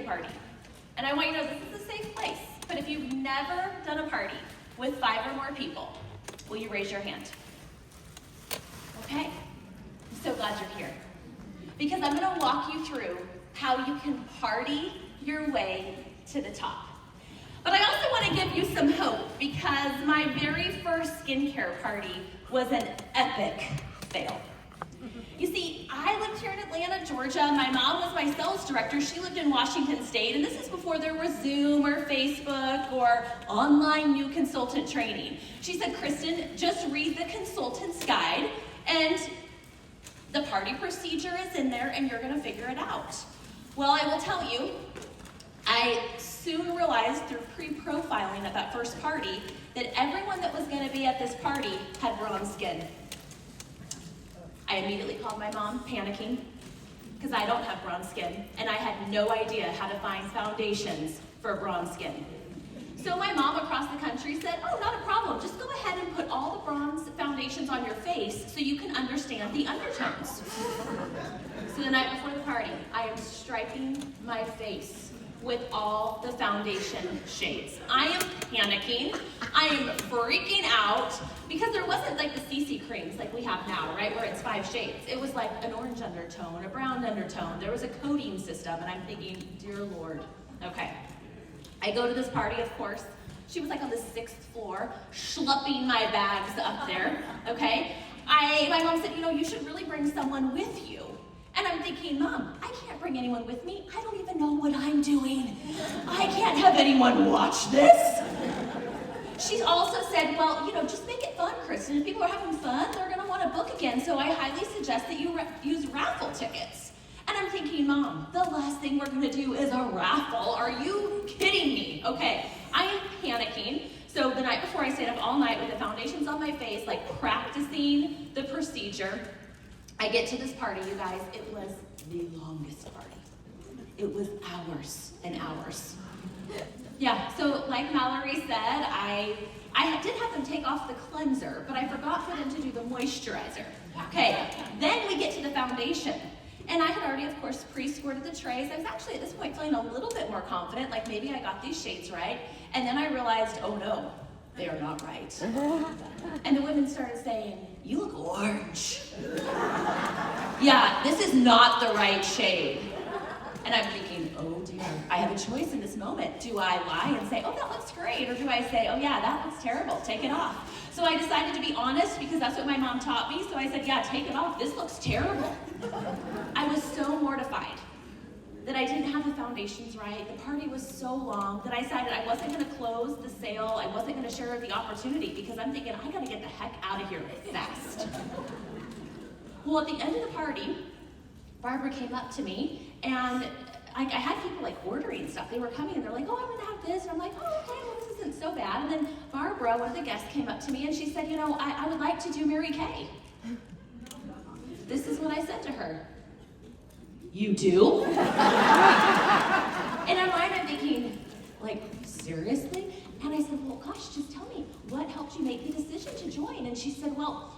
party. And I want you to know this is a safe place. But if you've never done a party with 5 or more people, will you raise your hand? Okay, I'm so glad you're here. Because I'm gonna walk you through how you can party your way to the top. But I also want to give you some hope because my very first skincare party was an epic fail. You see, I lived here in Atlanta, Georgia. My mom was my sales director. She lived in Washington State, and this is before there was Zoom or Facebook or online new consultant training. She said, Kristen, just read the consultant's guide, and the party procedure is in there, and you're going to figure it out. Well, I will tell you, I soon realized through pre-profiling at that first party that everyone that was going to be at this party had bronze skin. I immediately called my mom, panicking, because I don't have bronze skin, and I had no idea how to find foundations for bronze skin. So my mom across the country said, oh, not a problem, just go ahead and put all the bronze foundations on your face so you can understand the undertones. So the night before the party, I am striping my face with all the foundation shades. I am panicking, I am freaking out, because there wasn't like the CC creams like we have now, right, where it's 5 shades. It was like an orange undertone, a brown undertone, there was a coating system, and I'm thinking, dear Lord, okay. I go to this party, of course. She was like on the 6th floor, schlepping my bags up there, okay? My mom said, you know, you should really bring someone with you. And I'm thinking, Mom, I can't bring anyone with me. I don't even know what I'm doing. I can't have anyone watch this. She also said, well, you know, just make it fun, Kristen. If people are having fun, they're going to want to book again. So I highly suggest that you use raffle tickets. And I'm thinking, Mom, the last thing we're going to do is a raffle. Are you kidding me? Okay, I am panicking. So the night before, I stayed up all night with the foundations on my face, like practicing the procedure. I get to this party, you guys, it was the longest party. It was hours and hours. Yeah, so like Mallory said, I did have them take off the cleanser, but I forgot for them to do the moisturizer. Okay, then we get to the foundation. And I had already, of course, pre-squirted the trays. I was actually at this point feeling a little bit more confident, like maybe I got these shades right. And then I realized, oh no, they are not right. And the women started saying, you look orange. Yeah, this is not the right shade. And I'm thinking, oh dear, I have a choice in this moment. Do I lie and say, oh, that looks great? Or do I say, oh yeah, that looks terrible, take it off? So I decided to be honest because that's what my mom taught me. So I said, yeah, take it off, this looks terrible. I was so mortified that I didn't have the foundations right. The party was so long that I decided I wasn't gonna close the sale. I wasn't gonna share the opportunity because I'm thinking, I gotta get the heck out of here fast. Well, at the end of the party, Barbara came up to me and I had people like ordering stuff. They were coming and they're like, oh, I'm gonna have this. And I'm like, oh, okay, well, this isn't so bad. And then Barbara, one of the guests, came up to me and she said, you know, I would like to do Mary Kay. This is what I said to her. You do? In my mind, I'm thinking, like, seriously? And I said, well, gosh, just tell me, what helped you make the decision to join? And she said, well,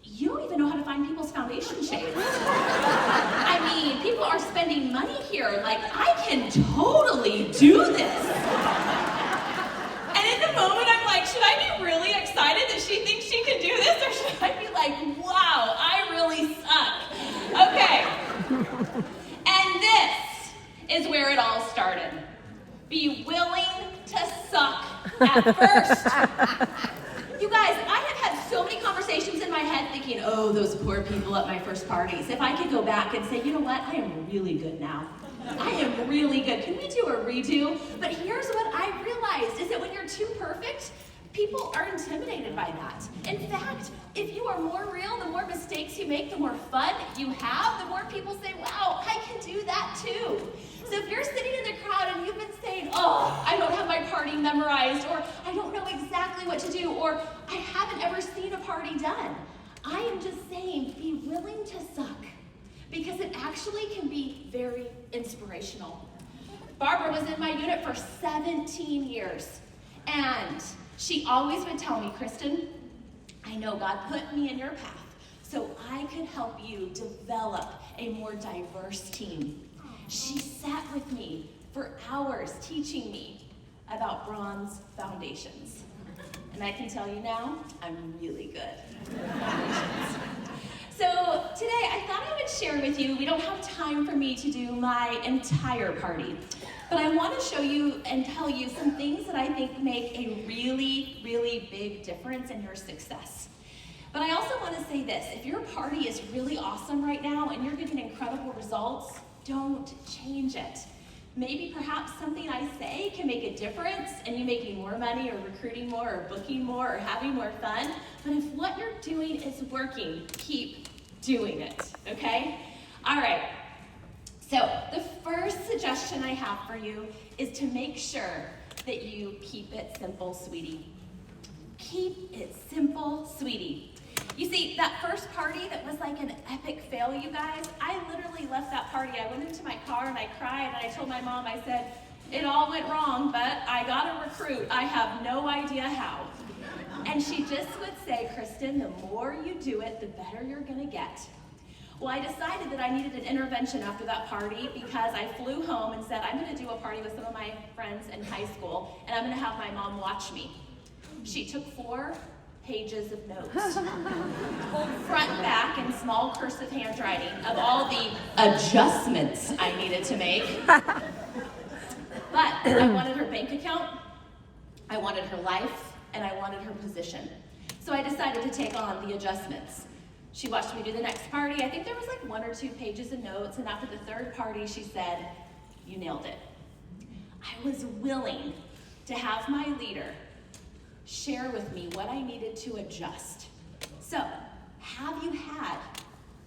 you don't even know how to find people's foundation shades. I mean, people are spending money here. Like, I can totally do this. And in the moment, I'm like, should I be really excited that she thinks she can do this? Or should I be like, wow, I really suck? Okay. And this is where it all started. Be willing to suck at first. You guys, I have had so many conversations in my head thinking, oh, those poor people at my first parties. If I could go back and say, you know what, I am really good now. I am really good. Can we do a redo? But here's what I realized is that when you're too perfect, people are intimidated by that. In fact, if you are more real, the more mistakes you make, the more fun you have, the more people say, wow, I can do that too. So if you're sitting in the crowd and you've been saying, oh, I don't have my party memorized, or I don't know exactly what to do, or I haven't ever seen a party done, I am just saying, be willing to suck, because it actually can be very inspirational. Barbara was in my unit for 17 years, and she always would tell me, Kristen, I know God put me in your path so I could help you develop a more diverse team. She sat with me for hours teaching me about bronze foundations. And I can tell you now, I'm really good at foundations. So today I thought I would share with you, we don't have time for me to do my entire party, but I want to show you and tell you some things that I think make a really, really big difference in your success. But I also want to say this, if your party is really awesome right now and you're getting incredible results, don't change it. Maybe perhaps something I say can make a difference in you making more money or recruiting more or booking more or having more fun. But if what you're doing is working, keep doing it, okay? All right, so the first suggestion I have for you is to make sure that you keep it simple, sweetie. Keep it simple, sweetie. You see, that first party that was like an epic fail, you guys, I literally left that party. I went into my car and I cried and I told my mom, I said, it all went wrong, but I got a recruit. I have no idea how. And she just would say, Kristin, the more you do it, the better you're gonna get. Well, I decided that I needed an intervention after that party because I flew home and said, I'm gonna do a party with some of my friends in high school and I'm gonna have my mom watch me. She took 4 pages of notes, front, back, in small cursive handwriting of all the adjustments I needed to make. But I wanted her bank account, I wanted her life, and I wanted her position. So I decided to take on the adjustments. She watched me do the next party. I think there was like 1 or 2 pages of notes, and after the 3rd party, she said, you nailed it. I was willing to have my leader share with me what I needed to adjust. So, have you had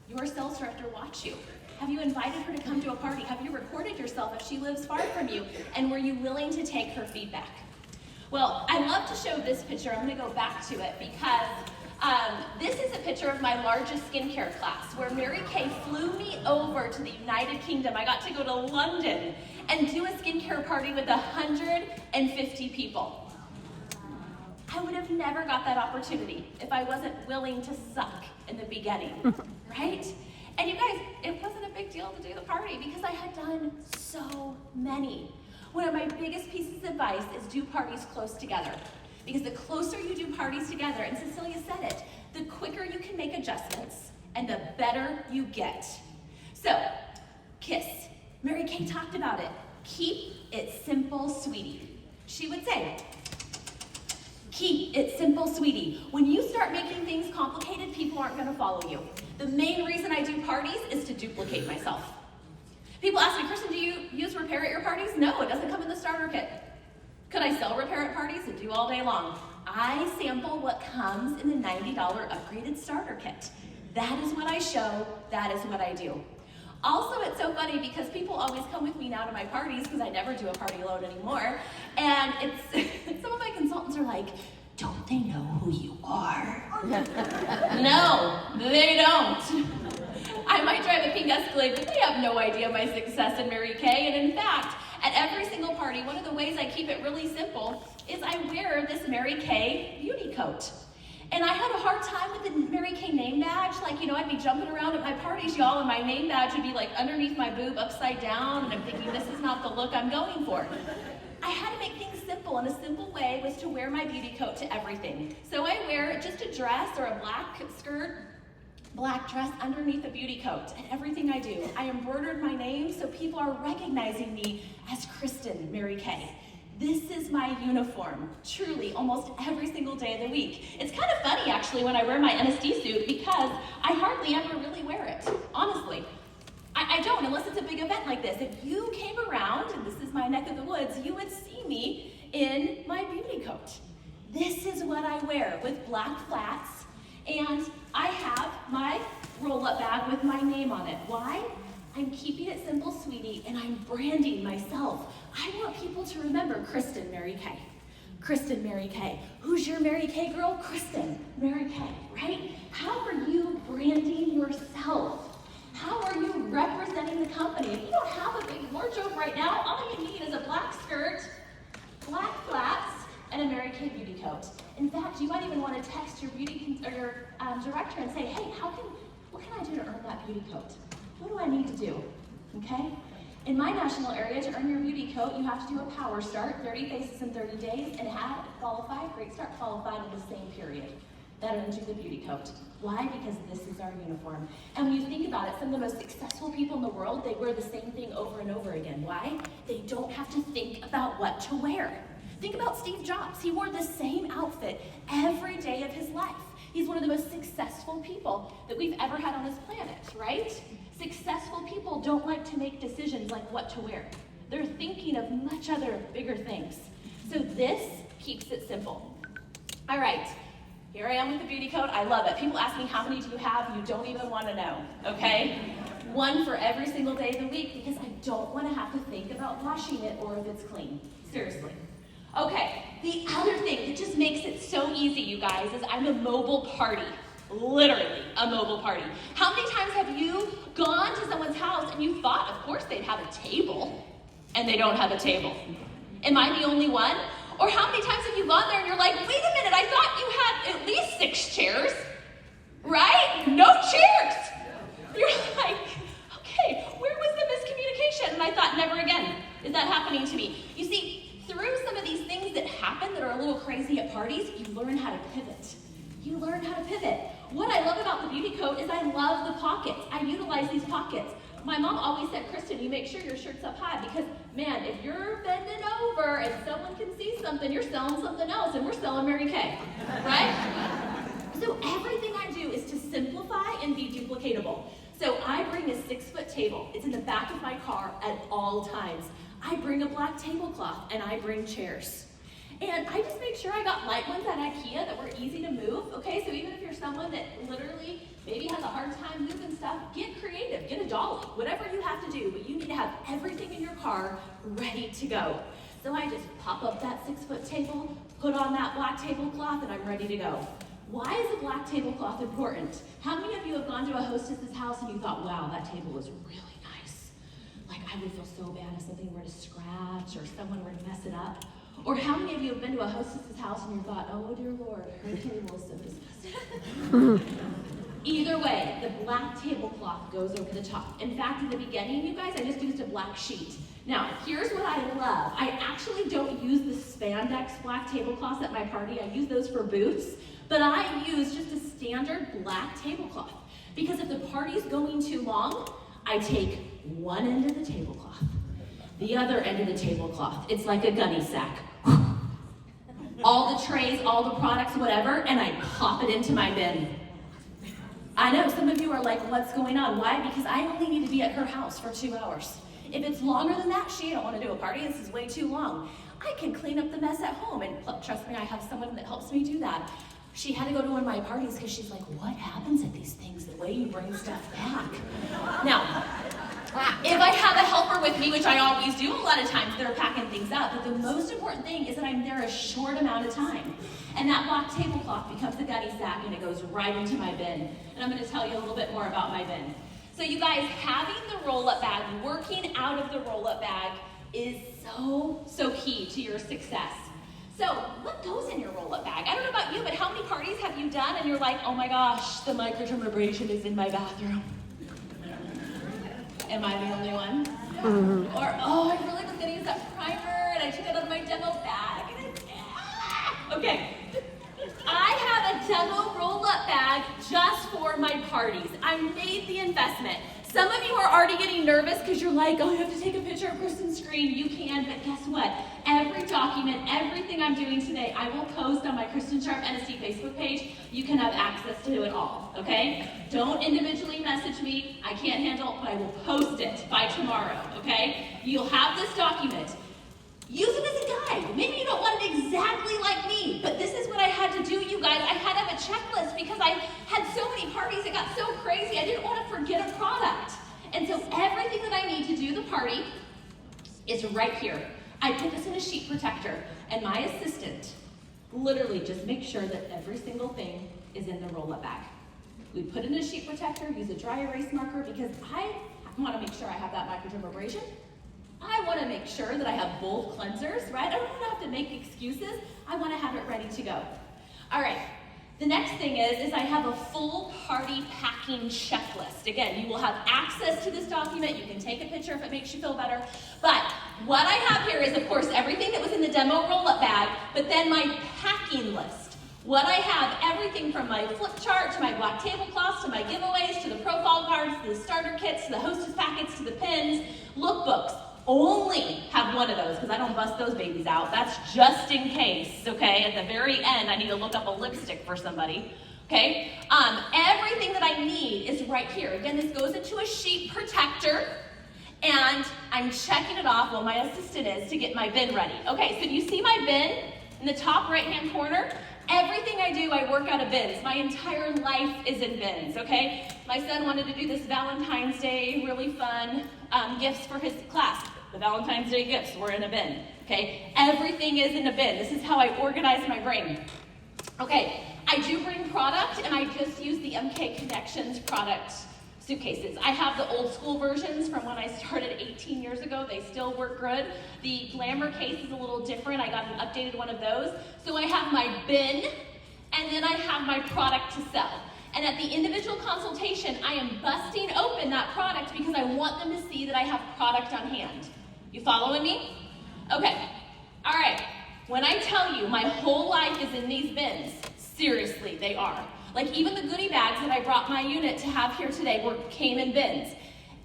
your sales director watch you? Have you invited her to come to a party? Have you recorded yourself if she lives far from you? And were you willing to take her feedback? Well, I love to show this picture. I'm gonna go back to it because this is a picture of my largest skincare class where Mary Kay flew me over to the United Kingdom. I got to go to London and do a skincare party with 150 people. I would have never got that opportunity if I wasn't willing to suck in the beginning, right? And you guys, it wasn't a big deal to do the party because I had done so many. One of my biggest pieces of advice is do parties close together. Because the closer you do parties together, and Cecilia said it, the quicker you can make adjustments and the better you get. So, KISS. Mary Kay talked about it. Keep it simple, sweetie. She would say, keep it simple, sweetie. When you start making things complicated, people aren't gonna follow you. The main reason I do parties is to duplicate myself. People ask me, Kristin, do you use repair at your parties? No, it doesn't come in the starter kit. Could I sell repair at parties and do all day long? I sample what comes in the $90 upgraded starter kit. That is what I show, that is what I do. Also, it's so funny because people always come with me now to my parties because I never do a party alone anymore. And it's some of my consultants are like, don't they know who you are? No, they don't. I might drive a pink Escalade, but they have no idea my success in Mary Kay. And in fact, at every single party, one of the ways I keep it really simple is I wear this Mary Kay beauty coat. And I had a hard time with the Mary Kay name badge. Like, you know, I'd be jumping around at my parties, y'all, and my name badge would be like underneath my boob, upside down, and I'm thinking, this is not the look I'm going for. I had to make things simple, and a simple way was to wear my beauty coat to everything. So I wear just a dress or a black skirt, black dress underneath a beauty coat, and everything I do. I embroidered my name so people are recognizing me as Kristin Mary Kay. This is my uniform, truly, almost every single day of the week. It's kind of funny, actually, when I wear my NSD suit because I hardly ever really wear it, honestly. I don't, unless it's a big event like this. If you came around, and this is my neck of the woods, you would see me in my beauty coat. This is what I wear with black flats, and I have my roll-up bag with my name on it. Why? I'm keeping it simple, sweetie, and I'm branding myself. I want people to remember Kristin Mary Kay. Kristin Mary Kay. Who's your Mary Kay girl? Kristin Mary Kay, right? How are you branding yourself? How are you representing the company? If you don't have a big wardrobe right now, all you need is a black skirt, black flats, and a Mary Kay beauty coat. In fact, you might even want to text your director and say, hey, what can I do to earn that beauty coat? What do I need to do? Okay? In my national area, to earn your beauty coat, you have to do a power start, 30 faces in 30 days, and have qualified, Great Start qualified in the same period. That earns you the beauty coat. Why? Because this is our uniform. And when you think about it, some of the most successful people in the world, they wear the same thing over and over again. Why? They don't have to think about what to wear. Think about Steve Jobs. He wore the same outfit every day of his life. He's one of the most successful people that we've ever had on this planet, right? Successful people don't like to make decisions like what to wear. They're thinking of much other bigger things. So this keeps it simple. All right, here I am with the beauty coat. I love it. People ask me, how many do you have? You don't even want to know, okay? One for every single day of the week because I don't want to have to think about washing it or if it's clean. Seriously. Okay, the other thing that just makes it so easy, you guys, is I'm a mobile party. Literally a mobile party. How many times have you gone to someone's house and you thought, of course, they'd have a table, and they don't have a table? Am I the only one? Or how many times have you gone there and you're like, wait a minute, I thought you had at least 6 chairs, right? No chairs. You're like, okay, where was the miscommunication? And I thought, never again is that happening to me. You see, through some of these things that happen that are a little crazy at parties, you learn how to pivot. You learn how to pivot. What I love about the beauty coat is I love the pockets. I utilize these pockets. My mom always said, Kristin, you make sure your shirt's up high because, man, if you're bending over and someone can see something, you're selling something else, and we're selling Mary Kay, right? So everything I do is to simplify and be duplicatable. So I bring a 6-foot table. It's in the back of my car at all times. I bring a black tablecloth, and I bring chairs. And I just make sure I got light ones at IKEA that were easy to move, okay? So even if you're someone that literally maybe has a hard time moving stuff, get creative, get a dolly, whatever you have to do, but you need to have everything in your car ready to go. So I just pop up that 6-foot table, put on that black tablecloth, and I'm ready to go. Why is a black tablecloth important? How many of you have gone to a hostess's house and you thought, wow, that table is really nice? Like, I would feel so bad if something were to scratch or someone were to mess it up. Or how many of you have been to a hostess's house and you thought, oh dear Lord, her table is so disgusting? Either way, the black tablecloth goes over the top. In fact, in the beginning, you guys, I just used a black sheet. Now, here's what I love. I actually don't use the spandex black tablecloths at my party. I use those for booths, but I use just a standard black tablecloth. Because if the party's going too long, I take one end of the tablecloth, the other end of the tablecloth. It's like a gunny sack. All the trays, all the products, whatever, and I pop it into my bin. I know some of you are like, what's going on? Why? Because I only need to be at her house for 2 hours. If it's longer than that, she don't want to do a party. This is way too long. I can clean up the mess at home, and trust me, I have someone that helps me do that. She had to go to one of my parties because she's like, what happens at these things, the way you bring stuff back? Now, if I have a helper with me, which I always do, a lot of times they're packing things up, but the most important thing is that I'm there a short amount of time. And that black tablecloth becomes the gunny sack and it goes right into my bin. And I'm gonna tell you a little bit more about my bin. So you guys, having the roll-up bag, working out of the roll-up bag is so key to your success. So what goes in your roll-up bag? I don't know about you, but how many parties have you done and you're like, oh my gosh, the microdermabrasion is in my bathroom? Am I the only one? Mm-hmm. Or, oh, I really was gonna use that primer and I took it out of my demo bag and it's, okay. I have a demo roll-up bag just for my parties. I made the investment. Some of you are already getting nervous because you're like, oh, I have to take a picture of Kristin's screen. You can, but guess what? Every document, everything I'm doing today, I will post on my Kristin Sharpe NSD Facebook page. You can have access to it all, okay? Don't individually message me. I can't handle it, but I will post it by tomorrow, okay? You'll have this document. Use it as a guide. Maybe you don't want it exactly like me, but this is what I had to do, you guys. I had to have a checklist because I had so many parties. It got so crazy. I didn't want to forget a product. And so everything that I need to do the party is right here. I put this in a sheet protector, and my assistant literally just makes sure that every single thing is in the roll-up bag. We put it in a sheet protector, use a dry erase marker because I want to make sure I have that microdermabrasion. I want to make sure that I have both cleansers, right? I don't want to have to make excuses. I want to have it ready to go. All right, The next thing is I have a full party packing checklist. Again, you will have access to this document. You can take a picture if it makes you feel better. But what I have here is, of course, everything that was in the demo roll-up bag, but then my packing list. What I have, everything from my flip chart, to my black tablecloths, to my giveaways, to the profile cards, to the starter kits, to the hostess packets, to the pins, lookbooks. Only have one of those because I don't bust those babies out. That's just in case, okay? At the very end, I need to look up a lipstick for somebody, okay? Everything that I need is right here. Again, this goes into a sheet protector, and I'm checking it off while my assistant is to get my bin ready. Okay, so do you see my bin in the top right-hand corner? Everything I do, I work out of bins. My entire life is in bins, okay? My son wanted to do this Valentine's Day, really fun gifts for his class. The Valentine's Day gifts were in a bin, okay? Everything is in a bin. This is how I organize my brain. Okay, I do bring product, and I just use the MK Connections product suitcases. I have the old school versions from when I started 18 years ago. They still work good. The Glamour case is a little different. I got an updated one of those. So I have my bin, and then I have my product to sell. And at the individual consultation, I am busting open that product because I want them to see that I have product on hand. You following me? Okay. All right. When I tell you my whole life is in these bins, seriously, they are. Like even the goodie bags that I brought my unit to have here today came in bins.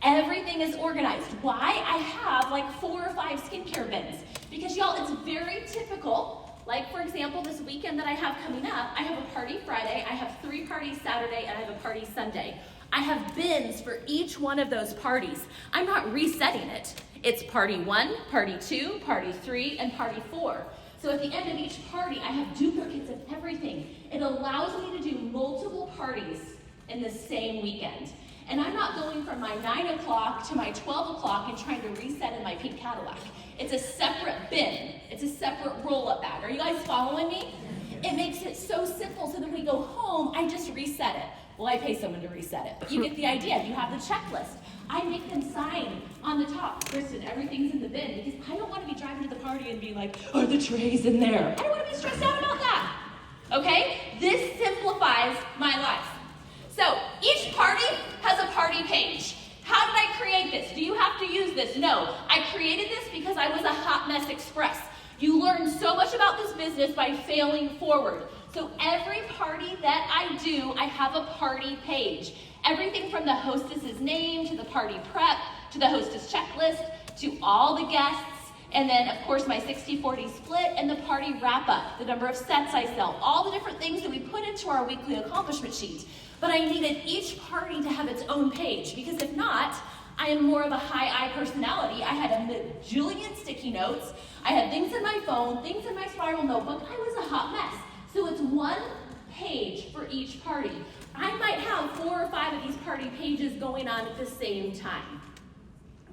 Everything is organized. Why? I have like 4 or 5 skincare bins. Because y'all, it's very typical. Like for example, this weekend that I have coming up, I have a party Friday, I have 3 parties Saturday, and I have a party Sunday. I have bins for each one of those parties. I'm not resetting it. It's party 1, party 2, party 3, and party 4. So at the end of each party, I have duplicates of everything. It allows me to do multiple parties in the same weekend. And I'm not going from my 9 o'clock to my 12 o'clock and trying to reset in my pink Cadillac. It's a separate bin. It's a separate roll-up bag. Are you guys following me? It makes it so simple so that when we go home, I just reset it. Well, I pay someone to reset it, but you get the idea. You have the checklist. I make them sign on the top, Kristin, everything's in the bin, because I don't want to be driving to the party and be like, are the trays in there? I don't want to be stressed out about that, okay? This simplifies my life. So each party has a party page. How did I create this? Do you have to use this? No, I created this because I was a hot mess express. You learn so much about this business by failing forward. So every party that I do, I have a party page. Everything from the hostess's name, to the party prep, to the hostess checklist, to all the guests, and then of course my 60-40 split and the party wrap up, the number of sets I sell, all the different things that we put into our weekly accomplishment sheet. But I needed each party to have its own page, because if not, I am more of a high I personality. I had a bajillion sticky notes. I had things in my phone, things in my spiral notebook. I was a hot mess. So it's one page for each party. I might have 4 or 5 of these party pages going on at the same time.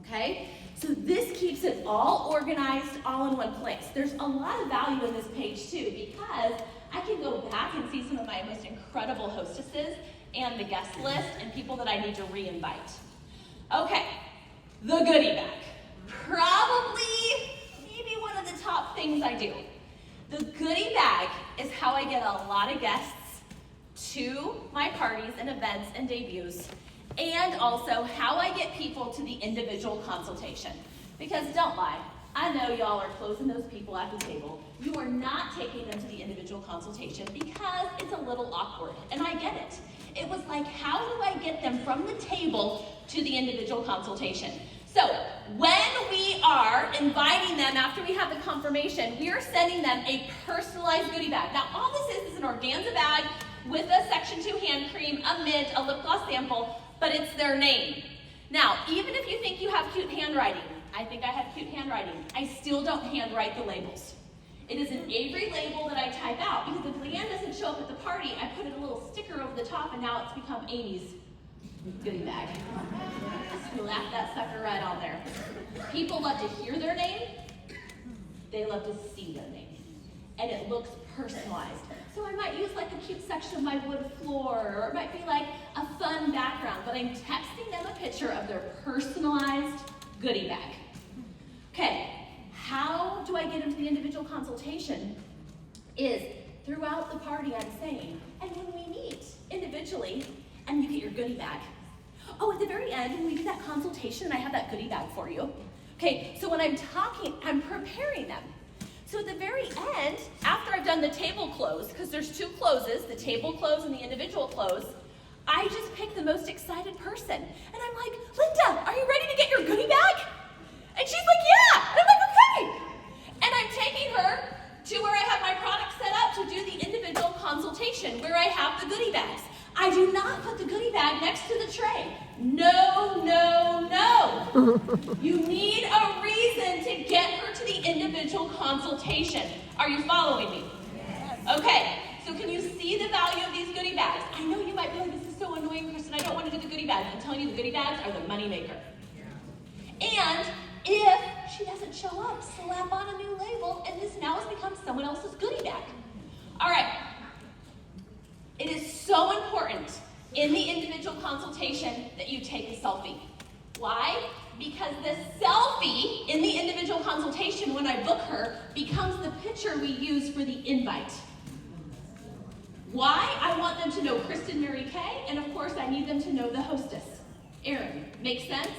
Okay? So this keeps it all organized, all in one place. There's a lot of value in this page too, because I can go back and see some of my most incredible hostesses and the guest list and people that I need to re-invite. Okay, the goodie bag. Probably maybe one of the top things I do. The goodie bag is how I get a lot of guests to my parties and events and debuts, and also how I get people to the individual consultation. Because don't lie, I know y'all are closing those people at the table. You are not taking them to the individual consultation because it's a little awkward, and I get it. It was like, how do I get them from the table to the individual consultation? So when we are inviting them after we have the confirmation, we are sending them a personalized goodie bag. Now all this is an organza bag with a Section 2 hand cream, a mint, a lip gloss sample, but it's their name. Now, even if you think you have cute handwriting, I think I have cute handwriting, I still don't handwrite the labels. It is an Avery label that I type out, because if Leanne doesn't show up at the party, I put a little sticker over the top, and now it's become Amy's goodie bag. Slap that sucker right on there. People love to hear their name. They love to see their name. And it looks personalized. So I might use like a cute section of my wood floor, or it might be like a fun background, but I'm texting them a picture of their personalized goodie bag. Okay, how do I get into the individual consultation? Is throughout the party I'm saying, and when individually, and you get your goodie bag. Oh, at the very end, when we do that consultation, I have that goodie bag for you. Okay, so when I'm talking, I'm preparing them. So at the very end, after I've done the table close, because there's two closes, the table close and the individual close, I just pick the most excited person. And I'm like, Linda, are you ready to get your goodie bag? And she's like, yeah. And I'm like, okay. And I'm taking her to where I have my product set up to do the individual consultation, where I have the goodie bags. I do not put the goodie bag next to the tray. No, no, no. You need a reason to get her to the individual consultation. Are you following me? Yes. Okay, so can you see the value of these goodie bags? I know you might be like, this is so annoying, Kristin, I don't want to do the goodie bags. I'm telling you, the goodie bags are the money maker. Yeah. And if she doesn't show up, slap on a new label, and this now has become someone else's goodie bag. All right. It is so important in the individual consultation that you take a selfie. Why? Because the selfie in the individual consultation, when I book her, becomes the picture we use for the invite. Why? I want them to know Kristin, Mary Kay, and of course I need them to know the hostess, Erin. Make sense?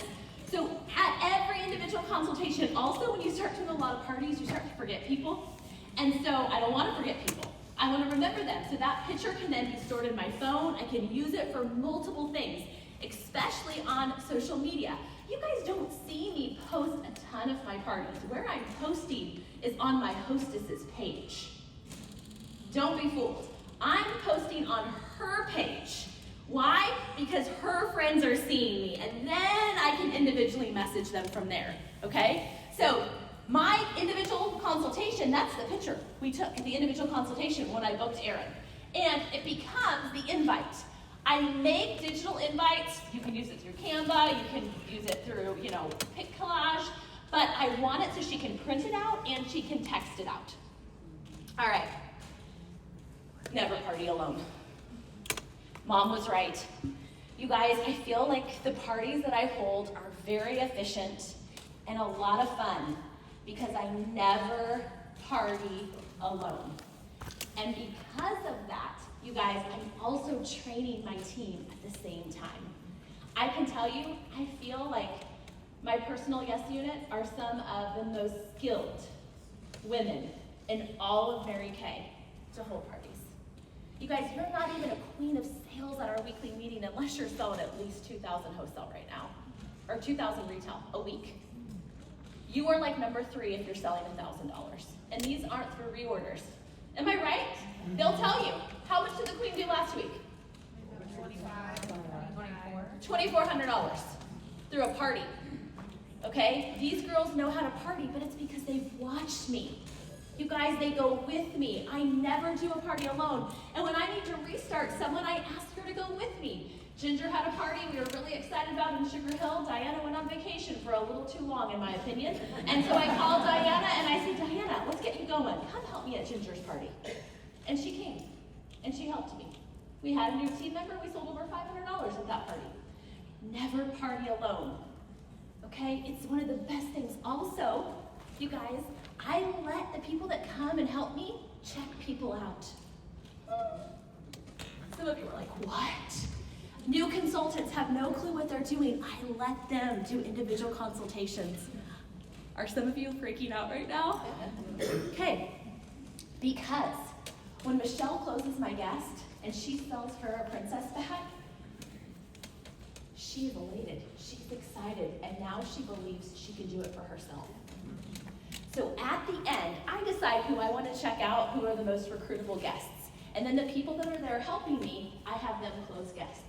So at every individual consultation, also when you start doing a lot of parties, you start to forget people. And so I don't want to forget people. I want to remember them. So that picture can then be stored in my phone. I can use it for multiple things, especially on social media. You guys don't see me post a ton of my parties. Where I'm posting is on my hostess's page. Don't be fooled. I'm posting on her page. Why? Because her friends are seeing me, and then I can individually message them from there, okay? So my individual consultation, that's the picture we took at the individual consultation when I booked Erin. And it becomes the invite. I make digital invites. You can use it through Canva, you can use it through, Pic Collage, but I want it so she can print it out and she can text it out. All right. Never party alone. Mom was right. You guys, I feel like the parties that I hold are very efficient and a lot of fun because I never party alone. And because of that, you guys, I'm also training my team at the same time. I can tell you, I feel like my personal yes unit are some of the most skilled women in all of Mary Kay to hold parties. You guys, you're not even a queen of sales at our weekly meeting unless you're selling at least 2,000 wholesale right now, or 2,000 retail a week. You are like number 3 if you're selling $1,000. And these aren't through reorders. Am I right? They'll tell you. How much did the queen do last week? $2,400 through a party. Okay? These girls know how to party, but it's because they've watched me. You guys, they go with me. I never do a party alone. And when I need to restart someone, I ask her to go with me. Ginger had a party we were really excited about in Sugar Hill. Diana went on vacation for a little too long, in my opinion. And so I called Diana and I said, Diana, let's get you going. Come help me at Ginger's party. And she came. And she helped me. We had a new team member. We sold over $500 at that party. Never party alone. Okay? It's one of the best things. Also, you guys, I let the people that come and help me check people out. Some of you are like, what? New consultants have no clue what they're doing. I let them do individual consultations. Are some of you freaking out right now? Okay, because when Michelle closes my guest and she sells her a princess bag, she's elated, she's excited, and now she believes she can do it for herself. So at the end, I decide who I want to check out, who are the most recruitable guests. And then the people that are there helping me, I have them close guests.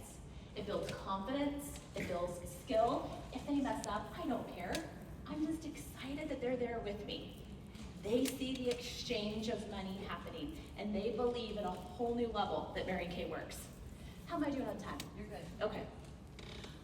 It builds confidence, it builds skill. If they mess up, I don't care. I'm just excited that they're there with me. They see the exchange of money happening, and they believe at a whole new level that Mary Kay works. How am I doing on time? You're good. Okay.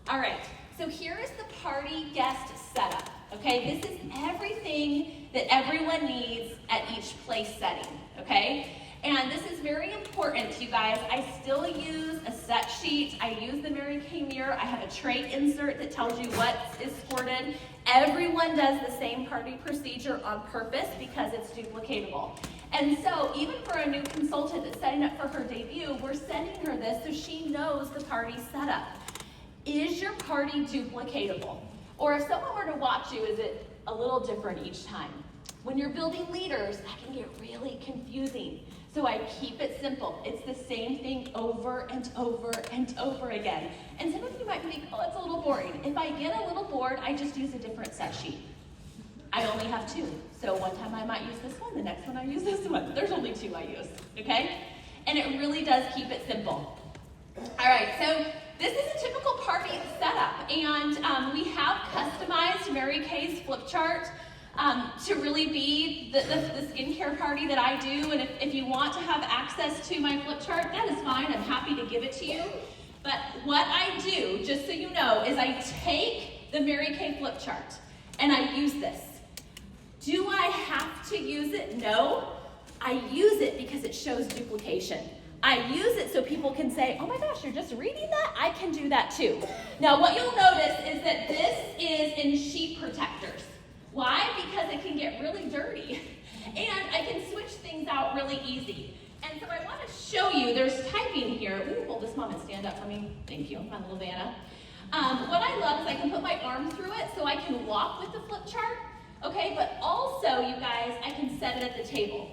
All right, so here is the party guest setup. Okay, this is everything that everyone needs at each place setting, okay? And this is very important, you guys. I still use a set sheet. I use the Mary Kay mirror. I have a tray insert that tells you what is sorted. Everyone does the same party procedure on purpose because it's duplicatable. And so even for a new consultant that's setting up for her debut, we're sending her this so she knows the party setup. Is your party duplicatable? Or if someone were to watch you, is it a little different each time? When you're building leaders, that can get really confusing. So I keep it simple. It's the same thing over and over and over again. And some of you might think, oh, it's a little boring. If I get a little bored, I just use a different set sheet. I only have 2. So one time I might use this one, the next one I use this one. There's only 2 I use, okay? And it really does keep it simple. All right, so this is a typical party setup, and we have customized Mary Kay's flip chart to really be the skincare party that I do, and if you want to have access to my flip chart, that is fine. I'm happy to give it to you. But what I do, just so you know, is I take the Mary Kay flip chart, and I use this. Do I have to use it? No. I use it because it shows duplication. I use it so people can say, oh my gosh, you're just reading that? I can do that too. Now what you'll notice is that this is in sheet protectors. Why? Because it can get really dirty. And I can switch things out really easy. And so I want to show you, there's typing here. Ooh, hold this mom and stand up for me. Thank you, my little Vanna. What I love is I can put my arm through it so I can walk with the flip chart. Okay, but also, you guys, I can set it at the table.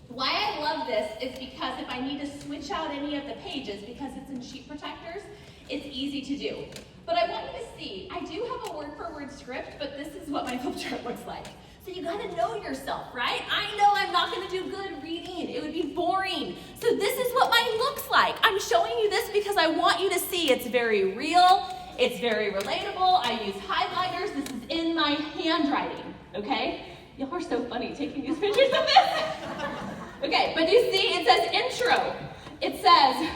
Why I love this is because if I need to switch out any of the pages, because it's in sheet protectors, it's easy to do. But I want you to see, I do have a word-for-word script, but this is what my flip chart looks like. So you gotta know yourself, right? I know I'm not gonna do good reading. It would be boring. So this is what mine looks like. I'm showing you this because I want you to see it's very real, it's very relatable. I use highlighters. This is in my handwriting, okay? Y'all are so funny taking these pictures of this. Okay, but you see, it says intro. It says,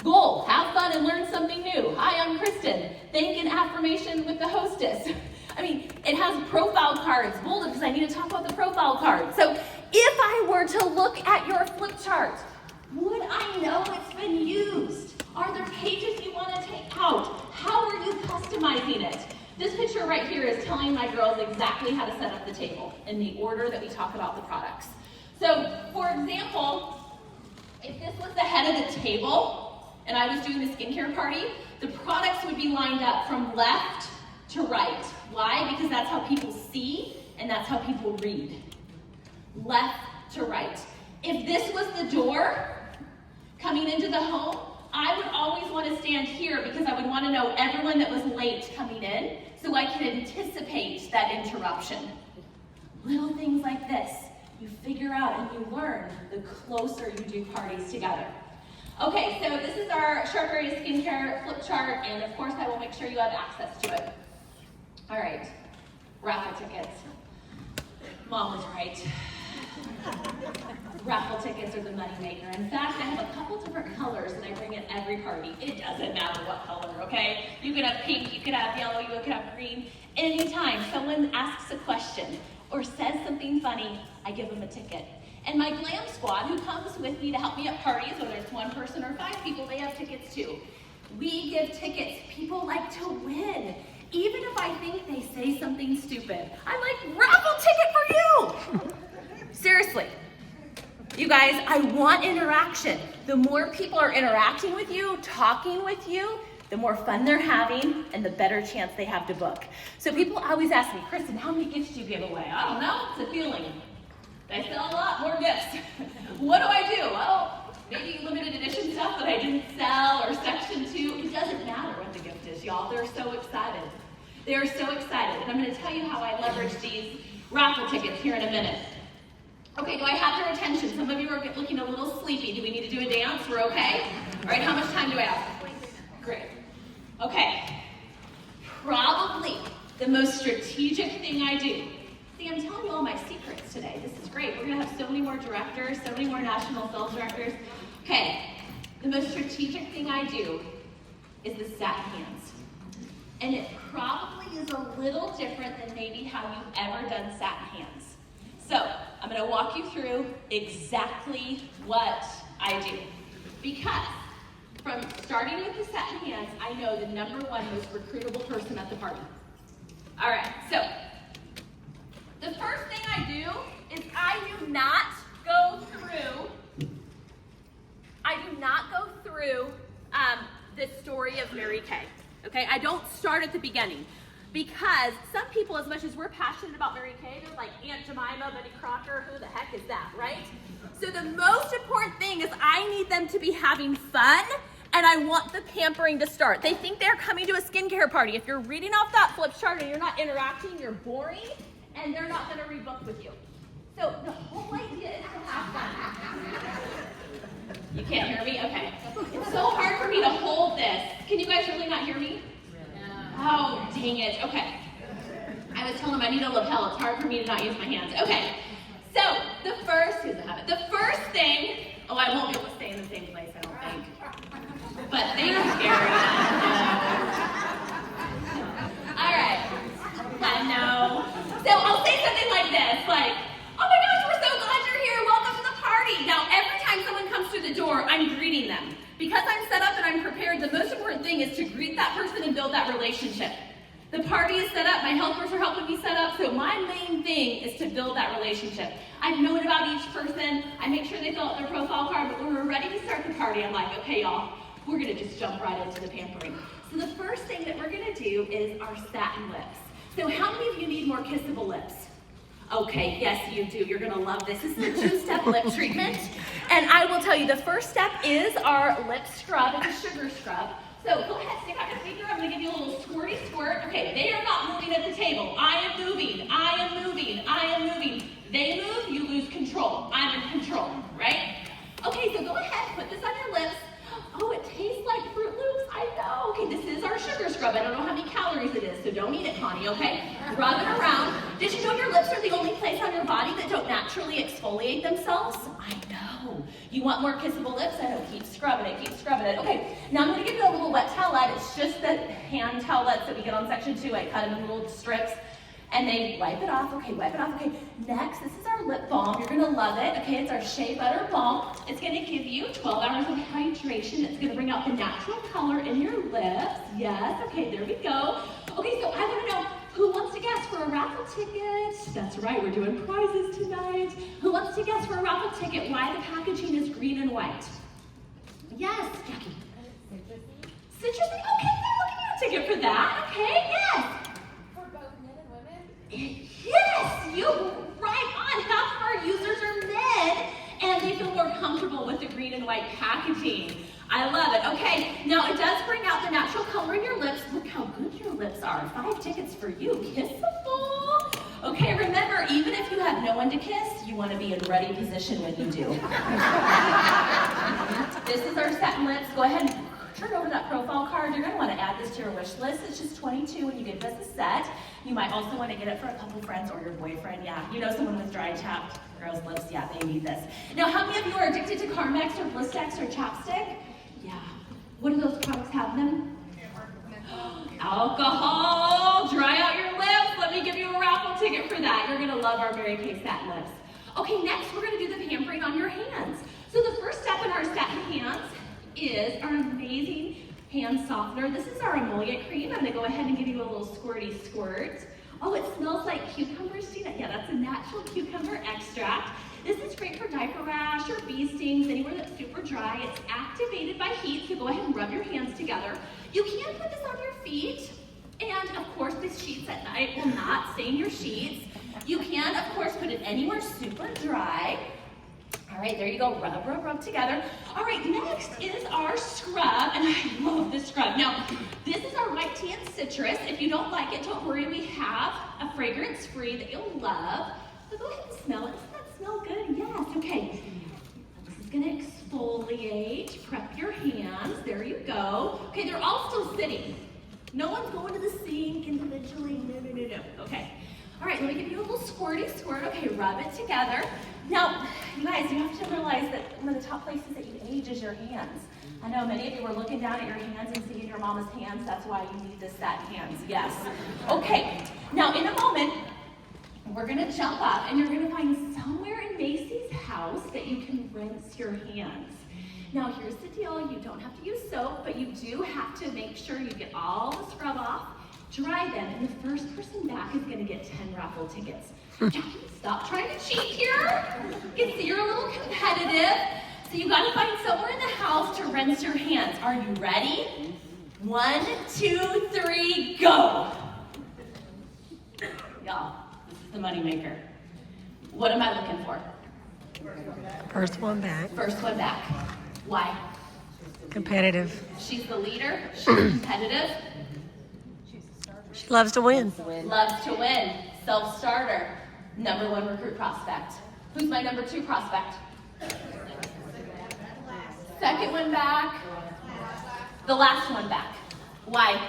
goal, have fun and learn something new. Hi, I'm Kristin. Thank and affirmation with the hostess. I mean, it has profile cards, bolded because I need to talk about the profile card. So if I were to look at your flip chart, would I know it's been used? Are there pages you want to take out? How are you customizing it? This picture right here is telling my girls exactly how to set up the table in the order that we talk about the products. So, for example, if this was the head of the table and I was doing the skincare party, the products would be lined up from left to right. Why? Because that's how people see and that's how people read. Left to right. If this was the door coming into the home, I would always want to stand here because I would want to know everyone that was late coming in so I can anticipate that interruption. Little things like this, you figure out and you learn the closer you do parties together. Okay, so this is our Sharpe Skincare flip chart, and of course I will make sure you have access to it. All right, raffle tickets. Mom was right. Raffle tickets are the moneymaker. In fact, I have a couple different colors that I bring at every party. It doesn't matter what color, okay? You could have pink, you could have yellow, you could have green. Anytime someone asks a question or says something funny, I give them a ticket. And my glam squad, who comes with me to help me at parties, whether it's 1 person or 5 people, they have tickets too. We give tickets. People like to win. Even if I think they say something stupid, I'm like, raffle ticket for you! Seriously. You guys, I want interaction. The more people are interacting with you, talking with you, the more fun they're having and the better chance they have to book. So people always ask me, Kristin, how many gifts do you give away? I don't know, it's a feeling. I sell a lot more gifts. What do I do? Well, maybe limited edition stuff that I didn't sell or section 2. It doesn't matter what the gift is, y'all. They're so excited. They're so excited. And I'm gonna tell you how I leverage these raffle tickets here in a minute. Okay, do I have their attention? Some of you are looking a little sleepy. Do we need to do a dance? We're okay? All right, how much time do I have? Great. Okay. Probably the most strategic thing I do. See, I'm telling you all my secrets today. This is great. We're gonna have so many more directors, so many more national sales directors. Okay, the most strategic thing I do is the satin hands. And it probably is a little different than maybe how you've ever done satin hands. So, I'm gonna walk you through exactly what I do. Because from starting with the satin hands, I know the #1 most recruitable person at the party. All right, so the first thing I do is I do not go not go through the story of Mary Kay. Okay, I don't start at the beginning. Because some people, as much as we're passionate about Mary Kay, they're like, Aunt Jemima, Betty Crocker, who the heck is that, right? So the most important thing is I need them to be having fun, and I want the pampering to start. They think they're coming to a skincare party. If you're reading off that flip chart and you're not interacting, you're boring, and they're not gonna read books with you. So the whole idea is to have fun. You can't hear me? Okay. It's so hard for me to hold this. Can you guys really not hear me? Oh, dang it. Okay. I was telling them I need a lapel. It's hard for me to not use my hands. Okay. So, the first thing, I won't be able to stay in the same place, I don't think. But thank you, Gary. All right. I know. So, I'll say something like this, like, oh my gosh, we're so glad you're here. Welcome to the party. Now, every time someone comes through the door, I'm greeting them. Because I'm set up and I'm prepared, the most important thing is to greet that person and build that relationship. The party is set up, my helpers are helping me set up, so my main thing is to build that relationship. I've known about each person, I make sure they fill out their profile card, but when we're ready to start the party, I'm like, okay y'all, we're gonna just jump right into the pampering. So the first thing that we're gonna do is our satin lips. So how many of you need more kissable lips? Okay, yes you do, you're gonna love this. This is the two-step lip treatment. And I will tell you, the first step is our lip scrub. It's a sugar scrub. So go ahead, stick out your finger. I'm gonna give you a little squirty squirt. Okay, they are not moving at the table. I am moving, I am moving, I am moving. They move, you lose control. I'm in control, right? Okay, so go ahead, put this on your lips. Oh, it tastes like Fruit Loops, I know. Okay, this is our sugar scrub. I don't know how many calories it is, so don't eat it, Connie, okay? Rub it around. Did you know your lips are the only place on your body that don't naturally exfoliate themselves? I know. You want more kissable lips? I know, keep scrubbing it, keep scrubbing it. Okay, now I'm gonna give you a little wet towelette. It's just the hand towelettes that we get on section 2. I cut them in little strips. And they wipe it off. Okay, wipe it off. Okay, next, this is our lip balm. You're gonna love it. Okay, it's our Shea Butter Balm. It's gonna give you 12 hours of hydration. It's gonna bring out the natural color in your lips. Yes, okay, there we go. Okay, so I wanna know, who wants to guess for a raffle ticket? That's right, we're doing prizes tonight. Who wants to guess for a raffle ticket why the packaging is green and white? Yes, Jackie. Citrusy? Okay, they're looking at a ticket for that. Okay, yes. Yes, you right on. Half of our users are men, and they feel more comfortable with the green and white packaging. I love it. Okay, now it does bring out the natural color in your lips. Look how good your lips are. 5 tickets for you. Kissable. Okay, remember, even if you have no one to kiss, you want to be in ready position when you do. This is our satin lips. Go ahead and turn over that profile card. You're going to want to add this to your wish list. It's just $22 when you get this set. You might also want to get it for a couple friends or your boyfriend. Yeah, you know someone with dry chapped girls' lips. Yeah, they need this. Now, how many of you are addicted to Carmex or Blistex or chapstick? Yeah. What do those products have in them? Alcohol. Dry out your lips. Let me give you a raffle ticket for that. You're going to love our Mary Kay satin lips. Okay, next we're going to do the pampering on your hands. So the first step in our satin hands is our amazing hand softener. This is our emollient cream. I'm going to go ahead and give you a little squirty squirt. Oh, it smells like cucumbers, Gina. Yeah, that's a natural cucumber extract. This is great for diaper rash or bee stings, anywhere that's super dry. It's activated by heat, so go ahead and rub your hands together. You can put this on your feet, and of course, the sheets at night will not stain your sheets. You can, of course, put it anywhere super dry. All right, there you go, rub, rub, rub together. All right, next is our scrub, and I love this scrub. Now, this is our white tea and citrus. If you don't like it, don't worry, we have a fragrance-free that you'll love. So go ahead and smell it. Doesn't that smell good? Yes, okay. This is gonna exfoliate, prep your hands, there you go. Okay, they're all still sitting. No one's going to the sink individually, no. Okay. All right, let me give you a little squirty squirt. Okay, rub it together. Now, you guys, you have to realize that one of the top places that you age is your hands. I know many of you were looking down at your hands and seeing your mama's hands. That's why you need the satin hands, yes. Okay, now in a moment, we're gonna jump up and you're gonna find somewhere in Macy's house that you can rinse your hands. Now here's the deal, you don't have to use soap, but you do have to make sure you get all the scrub off, dry them, and the first person back is gonna get 10 raffle tickets. Jackie, stop trying to cheat here. You can see you're a little competitive. So you gotta find somewhere in the house to rinse your hands. Are you ready? 1, 2, 3, go. Y'all, this is the moneymaker. What am I looking for? First one back. First one back. Why? Competitive. She's the leader. She's competitive. She loves to win. Loves to win. Self-starter. Number 1 recruit prospect. Who's my number 2 prospect? Second one back. The last one back. Why?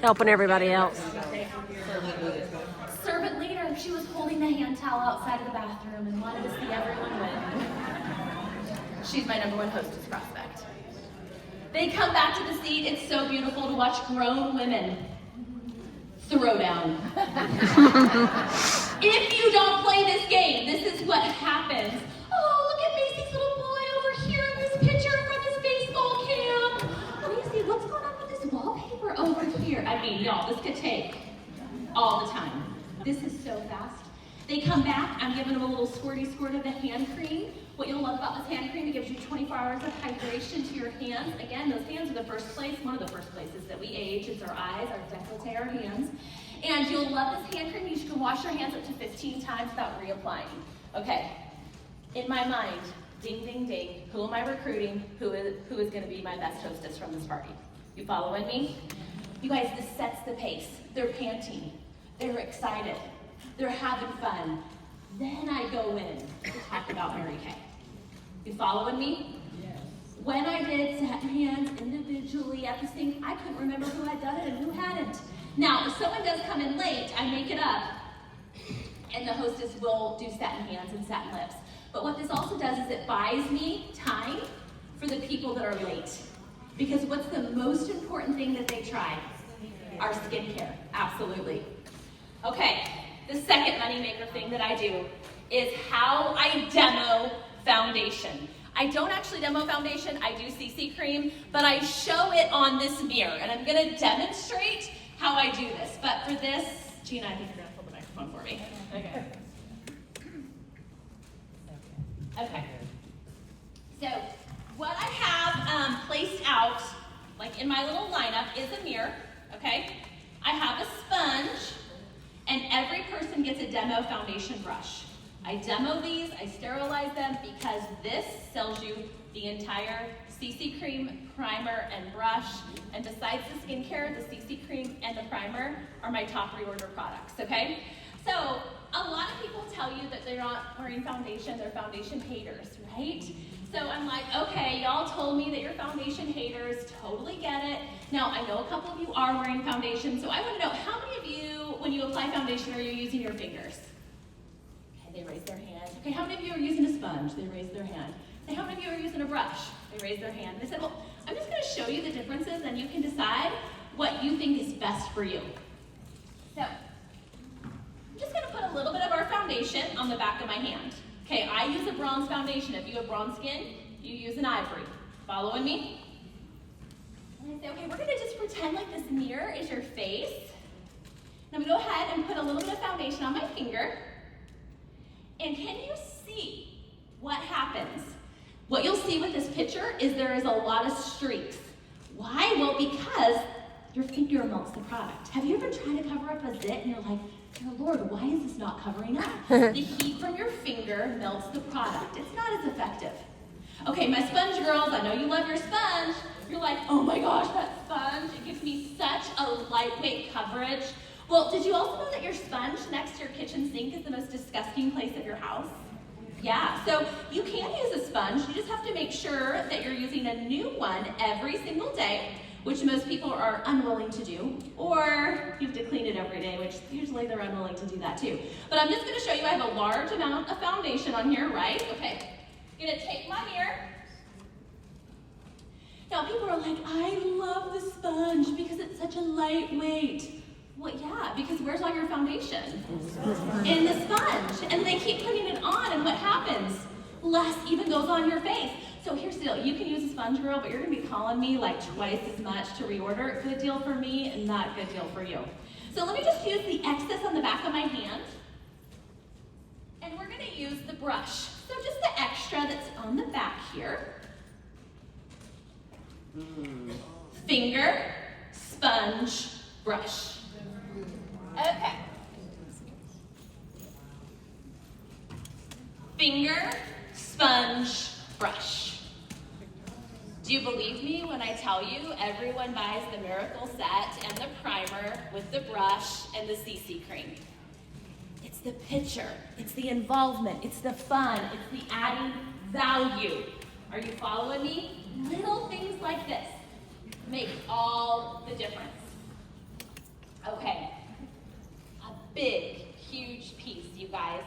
Helping everybody else. Servant leader. She was holding the hand towel outside of the bathroom and wanted to see everyone win. She's my number 1 hostess prospect. They come back to the seat. It's so beautiful to watch grown women throw down. If you don't play this game, this is what happens. Oh, look at Macy's little boy over here in this picture from his baseball camp. Macy, what's going on with this wallpaper over here? I mean, y'all, this could take all the time. This is so fast. They come back, I'm giving them a little squirty squirt of the hand cream. What you'll love about this hand cream, it gives you 24 hours of hydration to your hands. Again, those hands are the first place, one of the first places that we age. It's our eyes, our décolleté, our hands. And you'll love this hand cream. You can wash your hands up to 15 times without reapplying. Okay, in my mind, ding, ding, ding, who am I recruiting? Who is gonna be my best hostess from this party? You following me? You guys, this sets the pace. They're panting, they're excited, they're having fun. Then I go in to talk about Mary Kay. You following me? Yes. When I did Satin hands individually at the same, I couldn't remember who had done it and who hadn't. Now, if someone does come in late, I make it up, and the hostess will do Satin hands and Satin lips. But what this also does is it buys me time for the people that are late. Because what's the most important thing that they try? Our skincare, absolutely. Okay, the second moneymaker thing that I do is how I demo foundation. I don't actually demo foundation, I do CC cream, but I show it on this mirror, and I'm gonna demonstrate how I do this. But for this, Gina, I think you're gonna hold the microphone for me. Okay. Okay. So, what I have placed out, like in my little lineup, is a mirror, okay? I have a sponge, and every person gets a demo foundation brush. I demo these, I sterilize them, because this sells you the entire CC cream, primer, and brush. And besides the skincare, the CC cream and the primer are my top reorder products, okay? So, a lot of people tell you that they're not wearing foundation, they're foundation haters, right? So I'm like, okay, y'all told me that you're foundation haters, totally get it. Now, I know a couple of you are wearing foundation, so I want to know, how many of you, when you apply foundation, are you using your fingers? Okay, they raise their hand. Okay, how many of you are using a sponge? They raise their hand. Okay, how many of you are using a brush? They raise their hand. They said, well, I'm just going to show you the differences, and you can decide what you think is best for you. So, I'm just going to put a little bit of our foundation on the back of my hand. Okay, I use a bronze foundation. If you have bronze skin, you use an ivory. Following me? And I say, okay, we're going to just pretend like this mirror is your face. And I'm going to go ahead and put a little bit of foundation on my finger. And can you see what happens? What you'll see with this picture is there is a lot of streaks. Why? Well, because your finger melts the product. Have you ever tried to cover up a zit and you're like, dear Lord, why is this not covering up? The heat from your finger melts the product. It's not as effective. Okay, my sponge girls, I know you love your sponge. You're like, oh my gosh, that sponge, it gives me such a lightweight coverage. Well, did you also know that your sponge next to your kitchen sink is the most disgusting place of your house? Yeah, so you can use a sponge. You just have to make sure that you're using a new one every single day, which most people are unwilling to do, or you have to clean it every day, which usually they're unwilling to do that too. But I'm just going to show you, I have a large amount of foundation on here, right? Okay, I'm going to take my mirror. Now people are like, I love the sponge because it's such a lightweight. Well, yeah, because where's all your foundation? In the sponge. And they keep putting it on, and what happens? Less even goes on your face. So here's the deal. You can use a sponge girl, but you're going to be calling me like twice as much to reorder. Good deal for me and not good deal for you. So let me just use the excess on the back of my hand. And we're going to use the brush. So just the the extra that's on the back here. Finger, sponge, brush. Okay. Finger, sponge, brush. Do you believe me when I tell you everyone buys the Miracle set and the primer with the brush and the CC cream? It's the picture, it's the involvement, it's the fun, it's the adding value. Are you following me? Little things like this make all the difference. Okay, a big, huge piece, you guys.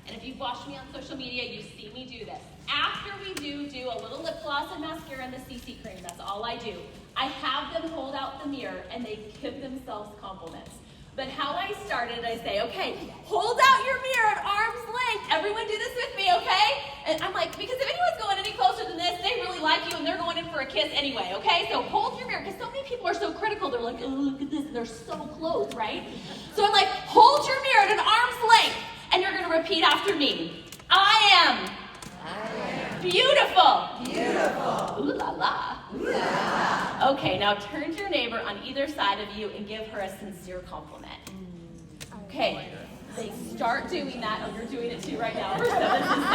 And if you've watched me on social media, you see me do this. After we do a little lip gloss and mascara and the CC cream, that's all I do. I have them hold out the mirror and they give themselves compliments. But how I started, I say, okay, hold out your mirror at arm's length. Everyone do this with me, okay? And I'm like, because if anyone's going any closer than this, they really like you and they're going in for a kiss anyway, okay? So hold your mirror, because so many people are so critical. They're like, oh, look at this, and they're so close, right? So I'm like, hold your mirror at an arm's length, and you're gonna repeat after me. I am beautiful. Beautiful. Ooh la la. Ooh la la. Okay, now turn to your neighbor on either side of you and give her a sincere compliment. Okay, they start doing that. Oh, you're doing it too right now. So this is so good.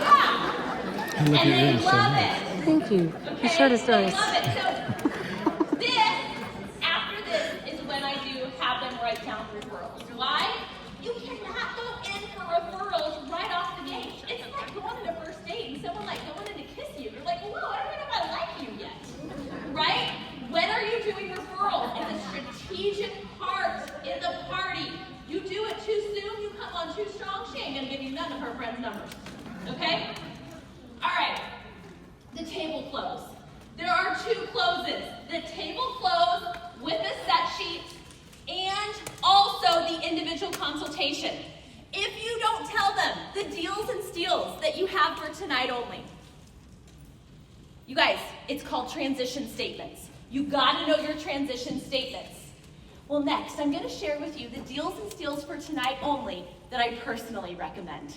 Yeah. And they love it. Thank you. Okay? Your shirt is nice. They love it. So this, after this, is when I do have them write down referrals. Why? You cannot go in for referrals right off the gate. It's like going on a first date and someone like going in to kiss you. You're like, whoa, I don't know if I like you yet. Right? When are you doing referrals? In the strategic part in the party. You do it too soon, you come on too strong, she ain't gonna give you none of her friends' numbers. Okay? Alright. The table close. There are two closes. The table close with a set sheet and also the individual consultation. If you don't tell them the deals and steals that you have for tonight only. You guys, it's called transition statements. You gotta know your transition statements. Well, next, I'm gonna share with you the deals and steals for tonight only that I personally recommend.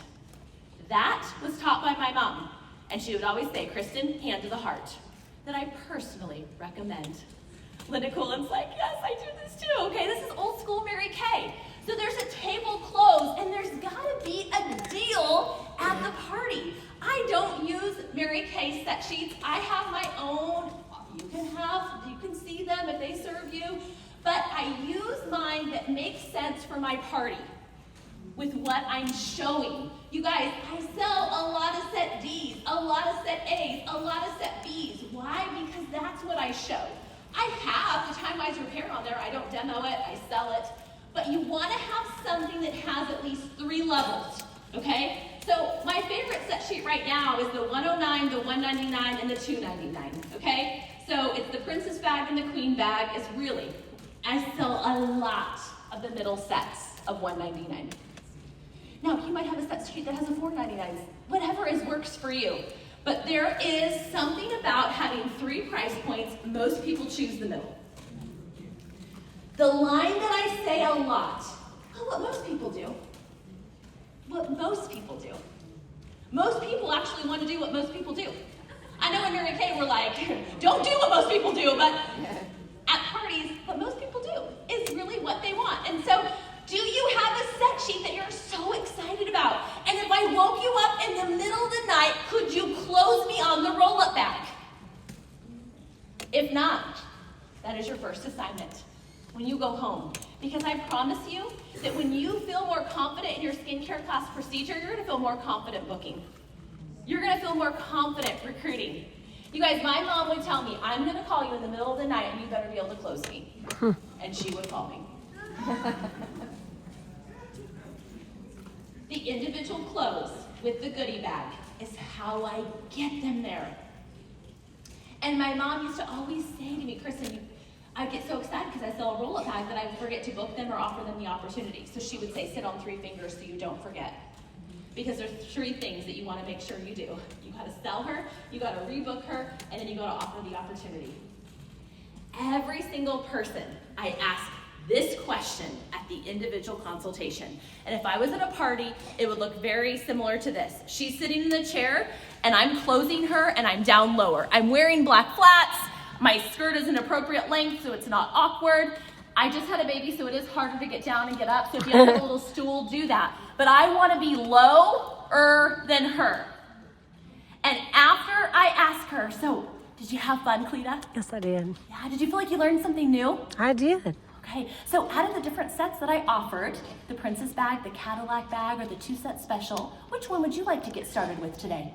That was taught by my mom, and she would always say, Kristen, hand to the heart, that I personally recommend. Linda Coulin's like, yes, I do this too. Okay, this is old school Mary Kay. So there's a table close, and there's gotta be a deal at the party. I don't use Mary Kay set sheets. I have my own. You can see them if they serve you, but I use mine that makes sense for my party with what I'm showing. You guys, I sell a lot of set Ds, a lot of set As, a lot of set Bs. Why? Because that's what I show. I have the time-wise repair on there. I don't demo it, I sell it. But you want to have something that has at least 3 levels, okay? So my favorite set sheet right now is the 109, the 199, and the 299, okay? So it's the princess bag and the queen bag. It's really, I sell a lot of the middle sets of 199. Now, you might have a set sheet that has a 499. Whatever works for you. But there is something about having 3 price points. Most people choose the middle. The line that I say a lot, what most people do. What most people do. Most people actually want to do what most people do. I know in Mary Kay we're like, don't do what most people do, but at parties, what most people do is really what they want. And so, do you have a set sheet that you're so excited about? And if I woke you up in the middle of the night, could you close me on the roll-up bag? If not, that is your first assignment when you go home. Because I promise you that when you feel more confident in your skincare class procedure, you're gonna feel more confident booking. You're gonna feel more confident recruiting. You guys, my mom would tell me, I'm gonna call you in the middle of the night and you better be able to close me. And she would call me. The individual close with the goodie bag is how I get them there. And my mom used to always say to me, Kristen, I get so excited because I sell a roll-up bag that I forget to book them or offer them the opportunity. So she would say, sit on 3 fingers so you don't forget. Because there's 3 things that you want to make sure you do. You got to sell her, you got to rebook her, and then you got to offer the opportunity. Every single person I ask this question at the individual consultation. And if I was at a party, it would look very similar to this. She's sitting in the chair and I'm closing her and I'm down lower. I'm wearing black flats. My skirt is an appropriate length so it's not awkward. I just had a baby, so it is harder to get down and get up. So if you have a little stool, do that. But I want to be lower than her. And after I ask her, so did you have fun, Cleta? Yes, I did. Yeah, did you feel like you learned something new? I did. Okay, so out of the different sets that I offered, the princess bag, the Cadillac bag, or the 2-set special, which one would you like to get started with today?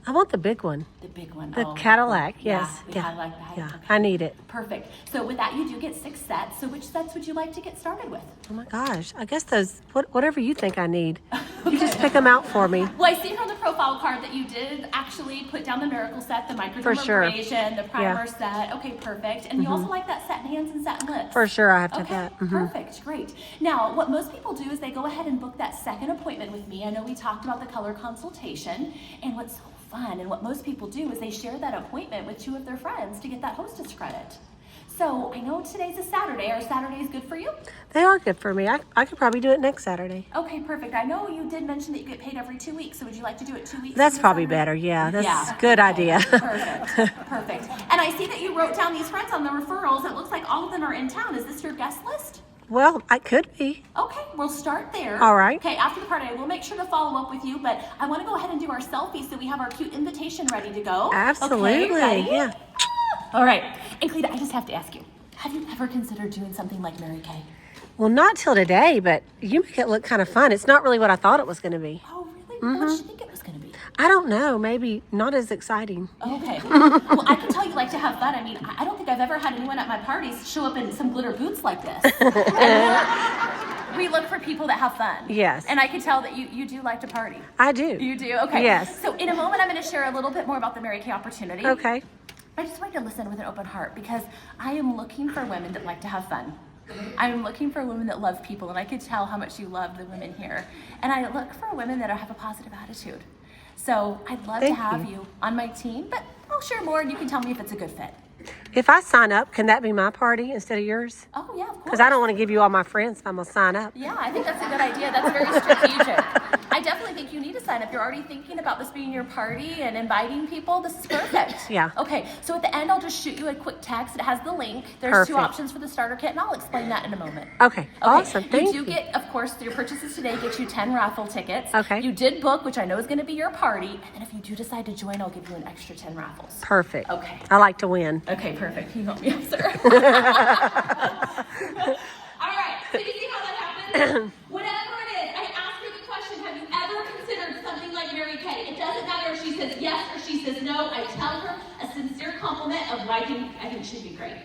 I want the big one. The big one. The oh, Cadillac, yeah, yes. the Yeah. Cadillac bag. Yeah, Okay. I need it. Perfect. So with that, you do get 6 sets. So which sets would you like to get started with? Oh my gosh. I guess those, whatever you think I need. You just pick them out for me. Well, I see from the profile card that you did actually put down the miracle set, the For sure. microdermabrasion, the primer Yeah. set. Okay, perfect. And you also like that satin hands and satin lips. For sure, I have to Okay, have that. perfect, great. Now, what most people do is they go ahead and book that second appointment with me. I know we talked about the color consultation, and what's so fun and what most people do is they share that appointment with 2 of their friends to get that hostess credit. So I know today's a Saturday. Are Saturdays good for you? They are good for me. I could probably do it next Saturday. Okay, perfect. I know you did mention that you get paid every 2 weeks, so would you like to do it 2 weeks? That's from probably Saturday? better. Yeah, that's Yeah. a good Okay. idea. Perfect, perfect. And I see that you wrote down these friends on the referrals. It looks like all of them are in town. Is this your guest list? Well, I could be. Okay, we'll start there. All right. Okay, after the party, I will make sure to follow up with you, but I want to go ahead and do our selfie so we have our cute invitation ready to go. Absolutely. Okay, ready? Yeah. All right. And Cleta, I just have to ask you, have you ever considered doing something like Mary Kay? Well, not till today, but you make it look kind of fun. It's not really what I thought it was going to be. Oh, really? What did you think it was going to be? I don't know. Maybe not as exciting. Okay. Well, I can tell you like to have fun. I mean, I don't think I've ever had anyone at my parties show up in some glitter boots like this. We look for people that have fun. Yes. And I can tell that you do like to party. I do. You do? Okay. Yes. So in a moment, I'm going to share a little bit more about the Mary Kay opportunity. Okay. I just want you to listen with an open heart because I am looking for women that like to have fun. I'm looking for women that love people, and I could tell how much you love the women here. And I look for women that have a positive attitude. So I'd love to Thank have you. you on my team, but I'll share more and you can tell me if it's a good fit. If I sign up, can that be my party instead of yours? Oh, yeah, of course. Because I don't want to give you all my friends if I'm going to sign up. Yeah, I think that's a good idea. That's very strategic. I definitely think you need to sign up. You're already thinking about this being your party and inviting people. This is perfect. Yeah. Okay, so at the end, I'll just shoot you a quick text. It has the link. There's Perfect. 2 options for the starter kit, and I'll explain that in a moment. Okay. Awesome. Thank You do get, of course, your purchases today get you 10 raffle tickets. Okay. You did book, which I know is going to be your party. And then if you do decide to join, I'll give you an extra 10 raffles. Perfect. Okay. I like to win. Okay, perfect. You help me out, sir. All right, so you see how that happens? Whatever it is, I ask her the question, have you ever considered something like Mary Kay? It doesn't matter if she says yes or she says no. I tell her a sincere compliment of why I think should be great.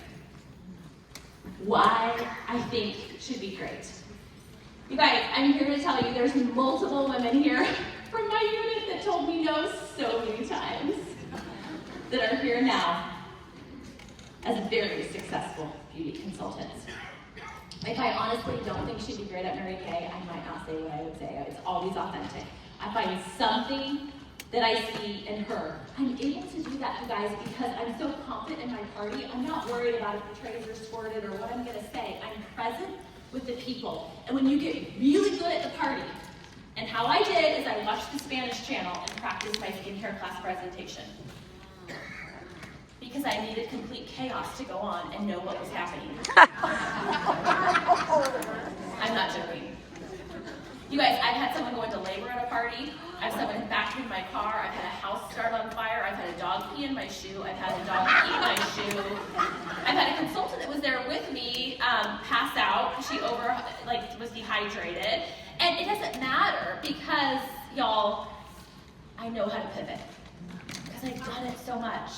Why I think should be great. You guys, I'm here to tell you there's multiple women here from my unit that told me no so many times that are here now as very successful beauty consultants. If I honestly don't think she'd be great at Mary Kay, I might not say what I would say. It's always authentic. I find something that I see in her. I'm able to do that, you guys, because I'm so confident in my party. I'm not worried about if the trays are sorted or what I'm going to say. I'm present with the people. And when you get really good at the party, and how I did is I watched the Spanish channel and practiced my skincare class presentation. Because I needed complete chaos to go on and know what was happening. I'm not joking. You guys, I've had someone go into labor at a party. I've had someone vacuum my car. I've had a house start on fire. I've had a dog pee in my shoe. I've had a dog pee in my shoe. I've had a consultant that was there with me pass out. She was dehydrated. And it doesn't matter because, y'all, I know how to pivot. Because I've done it so much.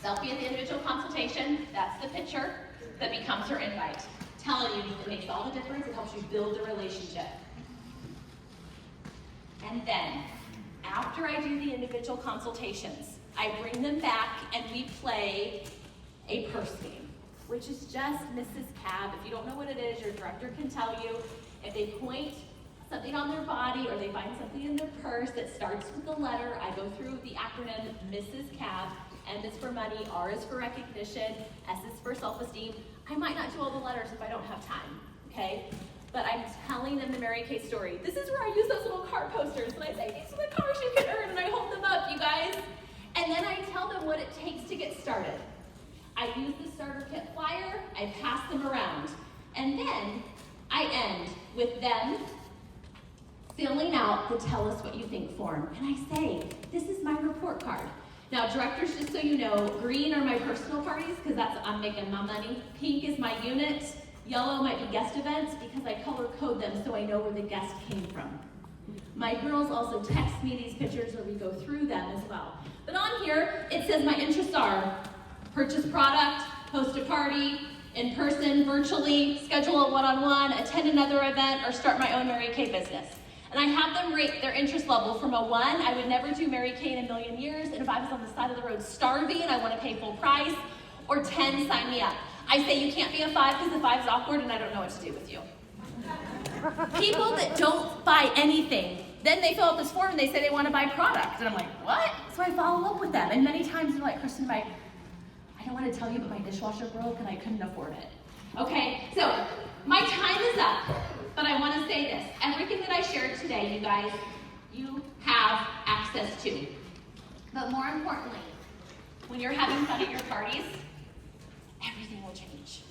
Selfie at the individual consultation, that's the picture that becomes her invite. Telling you, it makes all the difference, it helps you build the relationship. And then, after I do the individual consultations, I bring them back and we play a purse game, which is just Mrs. Cab. If you don't know what it is, your director can tell you. If they point something on their body or they find something in their purse that starts with the letter, I go through the acronym Mrs. Cab. M is for money, R is for recognition, S is for self-esteem. I might not do all the letters if I don't have time, okay? But I'm telling them the Mary Kay story. This is where I use those little card posters, and I say, these are the cars you can earn, and I hold them up, you guys. And then I tell them what it takes to get started. I use the starter kit flyer, I pass them around, and then I end with them filling out the tell us what you think form. And I say, this is my report card. Now, directors, just so you know, green are my personal parties, because I'm making my money. Pink is my unit. Yellow might be guest events, because I color code them so I know where the guest came from. My girls also text me these pictures, or we go through them as well. But on here, it says my interests are purchase product, host a party, in person, virtually, schedule a one-on-one, attend another event, or start my own Mary Kay business. And I have them rate their interest level from a 1, I would never do Mary Kay in a million years, and if I was on the side of the road starving, I want to pay full price, or 10, sign me up. I say you can't be a 5 because the 5 is awkward and I don't know what to do with you. People that don't buy anything, then they fill out this form and they say they want to buy product. And I'm like, what? So I follow up with them. And many times they're like, Kristin, I don't want to tell you, but my dishwasher broke and I couldn't afford it. Okay, so my time is up, but I want to say this. Everything that I shared today, you guys, you have access to. But more importantly, when you're having fun at your parties, everything will change.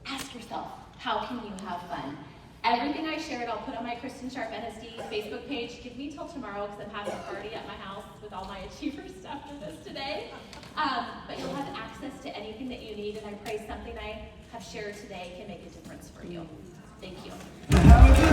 Ask yourself, how can you have fun? Everything I shared, I'll put on my Kristin Sharpe NSD Facebook page. Give me till tomorrow because I'm having a party at my house with all my achiever stuff for this today. But you'll have access to anything that you need, and I pray something I have shared today can make a difference for you. Thank you.